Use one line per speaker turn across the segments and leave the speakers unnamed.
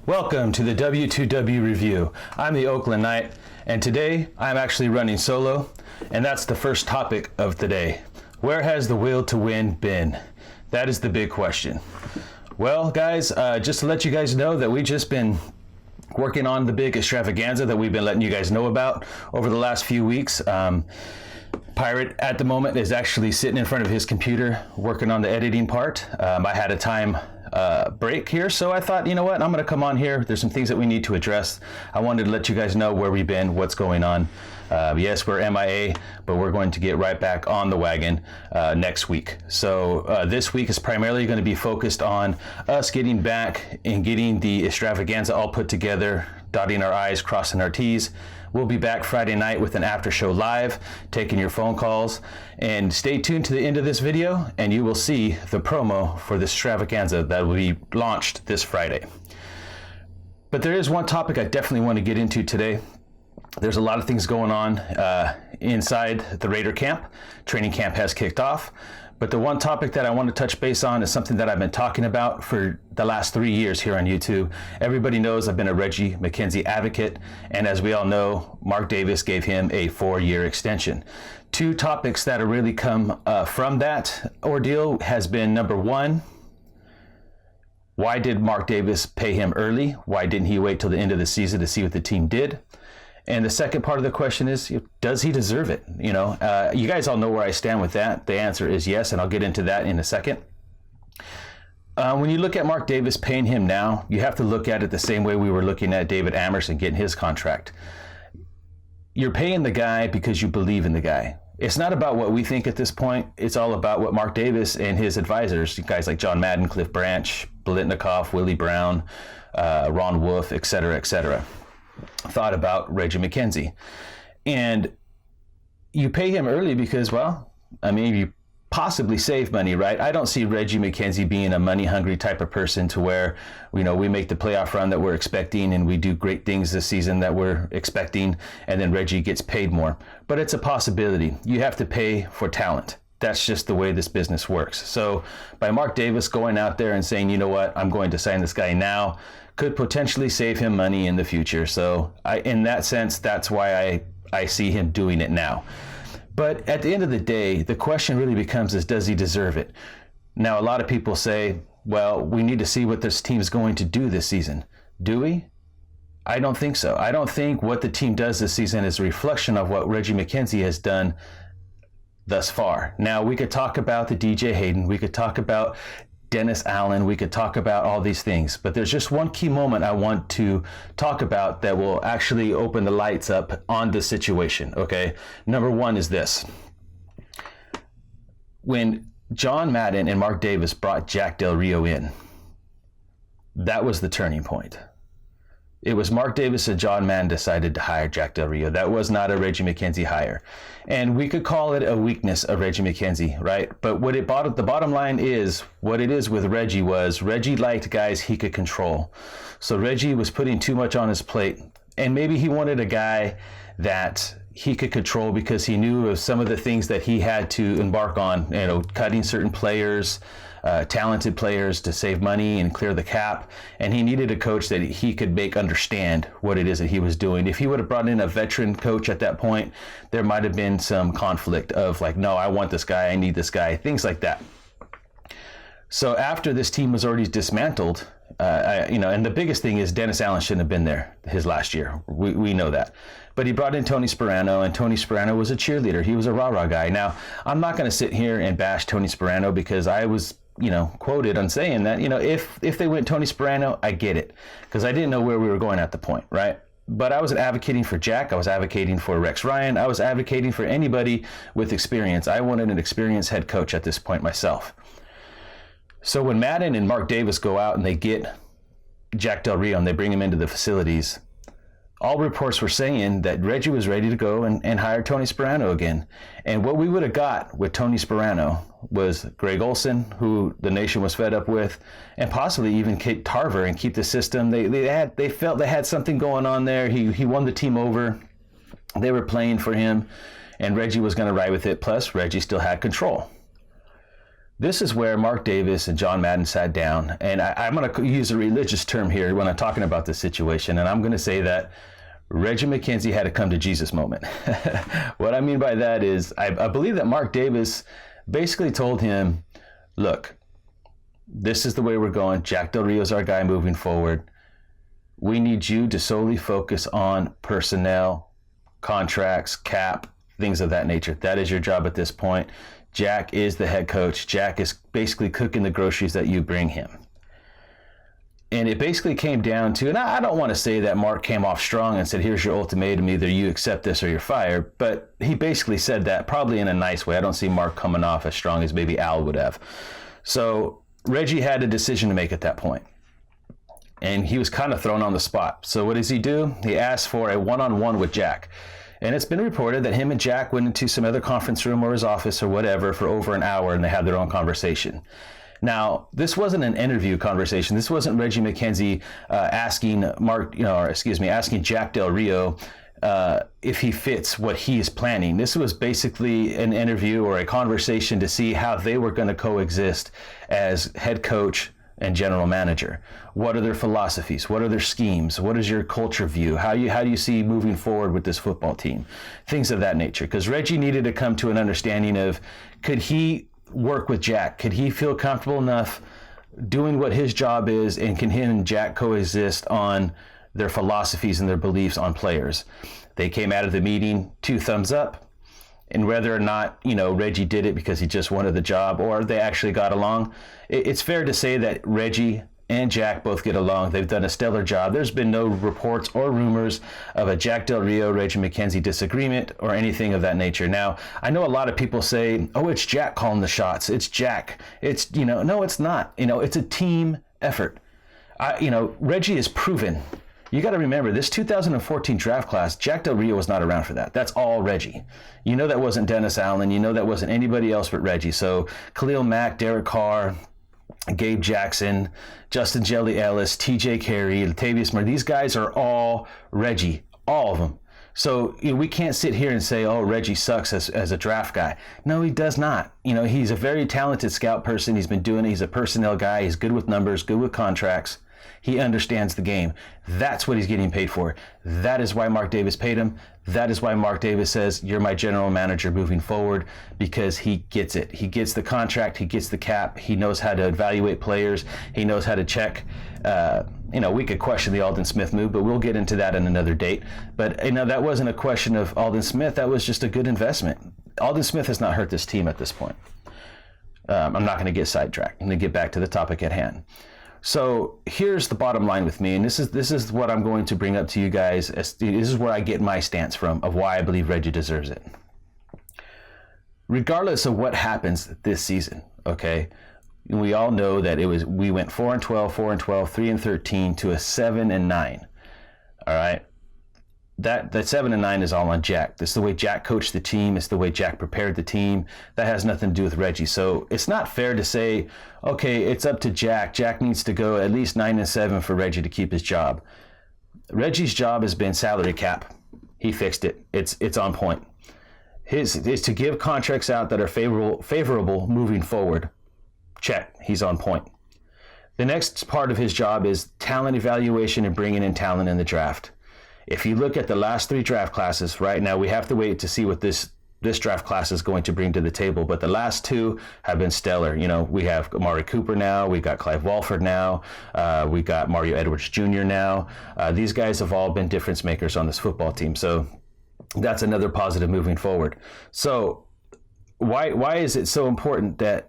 Welcome to the W2wRe-view. I'm the Oakland Knight, and today I'm actually running solo, and that's the first topic of the day. Where has the will to win been? That is the big question. Well, guys, just to let you guys know that we've just been working on the big extravaganza that we've been letting you guys know about over the last few weeks. Pirate at the moment is actually sitting in front of his computer working on the editing part. I had a time break here, so I thought, you know what, I'm going to come on here. There's some things that we need to address. I wanted to let you guys know where we've been, what's going on. Yes, we're MIA, but we're going to get right back on the wagon next week. So this week is primarily going to be focused on us getting back and getting the extravaganza all put together, dotting our I's, crossing our T's. We'll be back Friday night with an after show live, taking your phone calls, and stay tuned to the end of this video and you will see the promo for this extravaganza that will be launched this Friday. But there is one topic I definitely want to get into today. There's a lot of things going on inside the Raider camp. Training camp has kicked off. But the one topic that I want to touch base on is something that I've been talking about for the last 3 years here on YouTube. Everybody knows I've been a Reggie McKenzie advocate, and as we all know, Mark Davis gave him a 4-year extension. Two topics that have really come from that ordeal has been, number one, why did Mark Davis pay him early? Why didn't he wait till the end of the season to see what the team did? And the second part of the question is, does he deserve it? You know, you guys all know where I stand with that. The answer is yes, and I'll get into that in a second. When you look at Mark Davis paying him now, you have to look at it the same way we were looking at David Amerson getting his contract. You're paying the guy because you believe in the guy. It's not about what we think at this point. It's all about what Mark Davis and his advisors, guys like John Madden, Cliff Branch, Blitnikoff, Willie Brown, Ron Wolf, et cetera, thought about Reggie McKenzie. And you pay him early because, well, I mean, you possibly save money, right? I don't see Reggie McKenzie being a money-hungry type of person to where, you know, we make the playoff run that we're expecting and we do great things this season that we're expecting, and then Reggie gets paid more. But it's a possibility. You have to pay for talent. That's just the way this business works. So by Mark Davis going out there and saying, you know what, I'm going to sign this guy now, could potentially save him money in the future. So in that sense, that's why I see him doing it now. But at the end of the day, the question really becomes is, does he deserve it? Now, a lot of people say, well, we need to see what this team is going to do this season. Do we? I don't think so. I don't think what the team does this season is a reflection of what Reggie McKenzie has done thus far. Now, we could talk about the DJ Hayden. We could talk about Dennis Allen, we could talk about all these things, but there's just one key moment I want to talk about that will actually open the lights up on the situation, okay? Number one is this. When John Madden and Mark Davis brought Jack Del Rio in, that was the turning point. It was Mark Davis and John Madden decided to hire Jack Del Rio. That was not a Reggie McKenzie hire. And we could call it a weakness of Reggie McKenzie, right? But the bottom line is, what it is with Reggie was, Reggie liked guys he could control. So Reggie was putting too much on his plate. And maybe he wanted a guy that he could control because he knew of some of the things that he had to embark on, you know, cutting certain players, talented players to save money and clear the cap, and he needed a coach that he could make understand what it is that he was doing. If he would have brought in a veteran coach at that point, there might have been some conflict of like, no, I want this guy, I need this guy, things like that. So after this team was already dismantled, and the biggest thing is Dennis Allen shouldn't have been there his last year. We know that. But he brought in Tony Sperano, and Tony Sperano was a cheerleader. He was a rah-rah guy. Now, I'm not going to sit here and bash Tony Sperano because I was, quoted on saying that, if they went Tony Sperano, I get it. Because I didn't know where we were going at the point, right? But I was advocating for Jack. I was advocating for Rex Ryan. I was advocating for anybody with experience. I wanted an experienced head coach at this point myself. So when Madden and Mark Davis go out and they get Jack Del Rio and they bring him into the facilities, all reports were saying that Reggie was ready to go and hire Tony Sperano again. And what we would have got with Tony Sperano was Greg Olson, who the nation was fed up with, and possibly even Kate Tarver and keep the system. They felt they had something going on there. He won the team over. They were playing for him, and Reggie was going to ride with it. Plus, Reggie still had control. This is where Mark Davis and John Madden sat down, and I'm going to use a religious term here when I'm talking about this situation, and I'm going to say that Reggie McKenzie had a come to Jesus moment. What I mean by that is I believe that Mark Davis basically told him, look, this is the way we're going. Jack Del Rio's our guy moving forward. We need you to solely focus on personnel, contracts, cap, things of that nature. That is your job at this point. Jack is the head coach. Jack is basically cooking the groceries that you bring him. And it basically came down to, and I don't want to say that Mark came off strong and said, here's your ultimatum, either you accept this or you're fired, but he basically said that probably in a nice way. I don't see Mark coming off as strong as maybe Al would have. So Reggie had a decision to make at that point, and he was kind of thrown on the spot. So what does he do? He asked for a one-on-one with Jack. And it's been reported that him and Jack went into some other conference room or his office or whatever for over an hour, and they had their own conversation. Now, this wasn't an interview conversation. This wasn't Reggie McKenzie asking asking Jack Del Rio if he fits what he is planning. This was basically an interview or a conversation to see how they were going to coexist as head coach and general manager. What are their philosophies? What are their schemes? What is your culture view? How do you see moving forward with this football team? Things of that nature. Because Reggie needed to come to an understanding of, could he work with Jack? Could he feel comfortable enough doing what his job is, and can him and Jack coexist on their philosophies and their beliefs on players? They came out of the meeting 2 thumbs up. And whether or not, Reggie did it because he just wanted the job or they actually got along, it's fair to say that Reggie and Jack both get along. They've done a stellar job. There's been no reports or rumors of a Jack Del Rio, Reggie McKenzie disagreement or anything of that nature. Now, I know a lot of people say, oh, it's Jack calling the shots. It's Jack. It's, no, it's not. It's a team effort. Reggie is proven. You got to remember, this 2014 draft class, Jack Del Rio was not around for that. That's all Reggie. That wasn't Dennis Allen. That wasn't anybody else but Reggie. So Khalil Mack, Derek Carr, Gabe Jackson, Justin Jelly Ellis, TJ Carey, Latavius Murray, these guys are all Reggie, all of them. So we can't sit here and say, oh, Reggie sucks as a draft guy. No, he does not. He's a very talented scout person. He's been doing it. He's a personnel guy. He's good with numbers, good with contracts. He understands the game. That's what he's getting paid for. That is why Mark Davis paid him. That is why Mark Davis says, you're my general manager moving forward, because he gets it. He gets the contract. He gets the cap. He knows how to evaluate players. He knows how to check. We could question the Aldon Smith move, but we'll get into that in another date. But, that wasn't a question of Aldon Smith. That was just a good investment. Aldon Smith has not hurt this team at this point. I'm not going to get sidetracked. I'm going to get back to the topic at hand. So here's the bottom line with me, and this is what I'm going to bring up to you guys. This is where I get my stance from of why I believe Reggie deserves it. Regardless of what happens this season, okay, we all know that we went 4-12, 4-12, 3-13 to a 7-9. All right. That 7-9 is all on Jack. This is the way Jack coached the team. It's the way Jack prepared the team. That has nothing to do with Reggie. So it's not fair to say, okay, it's up to Jack. Jack needs to go at least 9-7 for Reggie to keep his job. Reggie's job has been salary cap. He fixed it. It's on point. His is to give contracts out that are favorable moving forward. Check. He's on point. The next part of his job is talent evaluation and bringing in talent in the draft. If you look at the last 3 draft classes, right now we have to wait to see what this draft class is going to bring to the table. But the last 2 have been stellar. We have Amari Cooper now. We got Clive Walford now. We got Mario Edwards Jr. now. These guys have all been difference makers on this football team. So that's another positive moving forward. So why is it so important that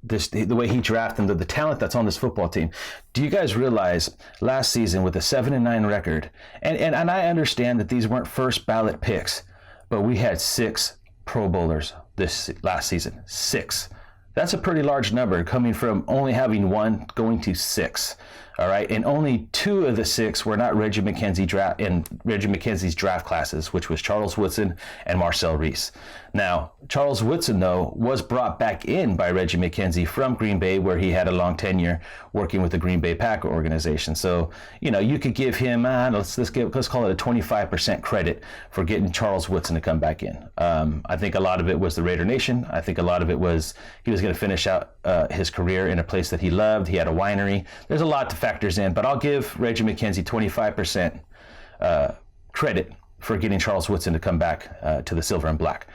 the way he drafted the talent that's on this football team? Do you guys realize last season with a 7-9 record, and I understand that these weren't first ballot picks, but we had 6 Pro Bowlers this last season. 6. That's a pretty large number coming from only having 1 going to 6. All right, and only 2 of the 6 were not Reggie McKenzie's draft classes, which was Charles Woodson and Marcel Reese. Now, Charles Woodson, though, was brought back in by Reggie McKenzie from Green Bay, where he had a long tenure working with the Green Bay Packer organization. So, you know, you could give him, let's call it a 25% credit for getting Charles Woodson to come back in. I think a lot of it was the Raider Nation. I think a lot of it was he was going to finish out his career in a place that he loved. He had a winery. There's a lot to factors in, but I'll give Reggie McKenzie 25% credit for getting Charles Woodson to come back to the silver and black.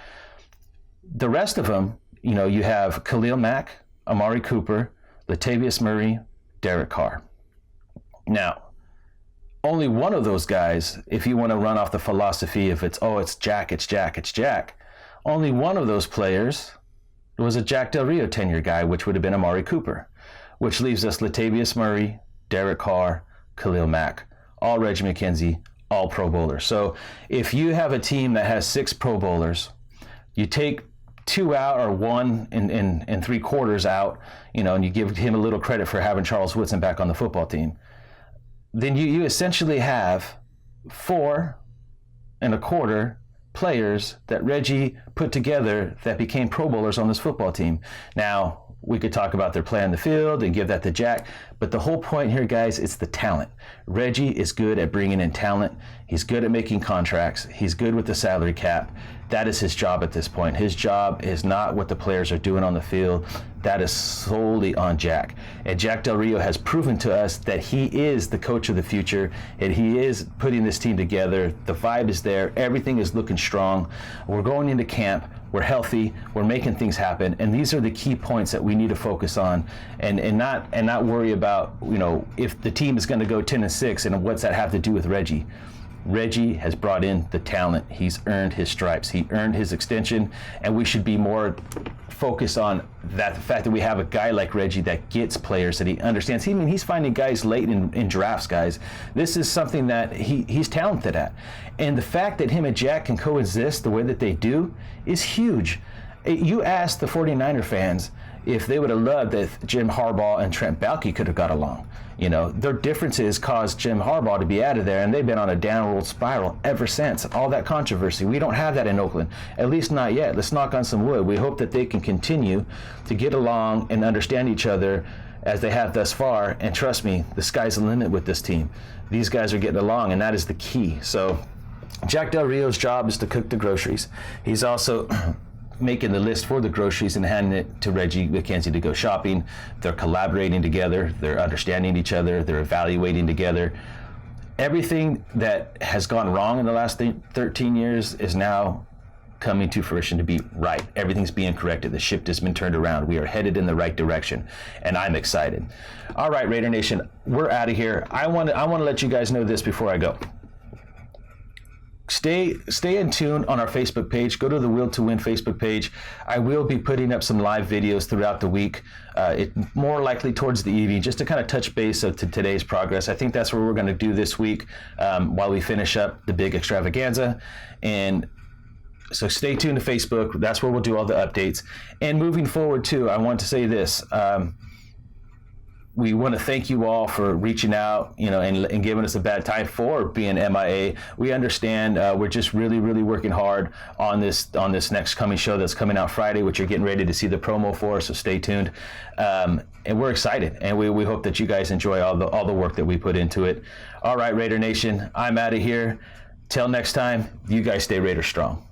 The rest of them, you know, you have Khalil Mack, Amari Cooper, Latavius Murray, Derek Carr. Now, only one of those guys, if you want to run off the philosophy of it's Jack, only one of those players was a Jack Del Rio tenure guy, which would have been Amari Cooper, which leaves us Latavius Murray, Derek Carr, Khalil Mack, all Reggie McKenzie, all Pro Bowlers. So if you have a team that has 6 Pro Bowlers, you take 2 out or 1 and 3/4 out, you know, and you give him a little credit for having Charles Woodson back on the football team, then you essentially have 4 1/4 players that Reggie put together that became Pro Bowlers on this football team. Now, we could talk about their play on the field and give that to Jack, but the whole point here, guys, it's the talent. Reggie is good at bringing in talent. He's good at making contracts. He's good with the salary cap. That is his job at this point. His job is not what the players are doing on the field. That is solely on Jack. And Jack Del Rio has proven to us that he is the coach of the future, and he is putting this team together. The vibe is there. Everything is looking strong. We're going into camp. We're healthy. We're making things happen. And these are the key points that we need to focus on and not worry about, you know, if the team is going to go 10-6 and what's that have to do with Reggie. Reggie has brought in the talent. He's earned his stripes. He earned his extension, and we should be more focused on that, the fact that we have a guy like Reggie that gets players, that he understands. He's finding guys late in drafts, guys. This is something that he's talented at. And the fact that him and Jack can coexist the way that they do is huge. You ask the 49er fans if they would have loved that Jim Harbaugh and Trent Baalke could have got along. You know, their differences caused Jim Harbaugh to be out of there, and they've been on a downward spiral ever since. All that controversy, we don't have that in Oakland, at least not yet. Let's knock on some wood. We hope that they can continue to get along and understand each other as they have thus far, and trust me, the sky's the limit with this team. These guys are getting along, and that is the key. So Jack Del Rio's job is to cook the groceries. He's also making the list for the groceries and handing it to Reggie McKenzie to go shopping. They're collaborating together. They're understanding each other. They're evaluating together. Everything that has gone wrong in the last 13 years is now coming to fruition to be right. Everything's being corrected. The ship has been turned around. We are headed in the right direction, and I'm excited. All right, Raider Nation, we're out of here. I want to let you guys know this before I go. Stay in tune on our Facebook page. Go to the Will to Win Facebook page. I will be putting up some live videos throughout the week, more likely towards the evening, just to kind of touch base of today's progress. I think that's what we're going to do this week while we finish up the big extravaganza. And so stay tuned to Facebook. That's where we'll do all the updates. And moving forward, too, I want to say this. We want to thank you all for reaching out, you know, and giving us a bad time for being MIA. We understand. We're just really, really working hard on this next coming show that's coming out Friday, which you're getting ready to see the promo for. So stay tuned, and we're excited, and we hope that you guys enjoy all the work that we put into it. All right, Raider Nation, I'm out of here. Till next time, you guys stay Raider strong.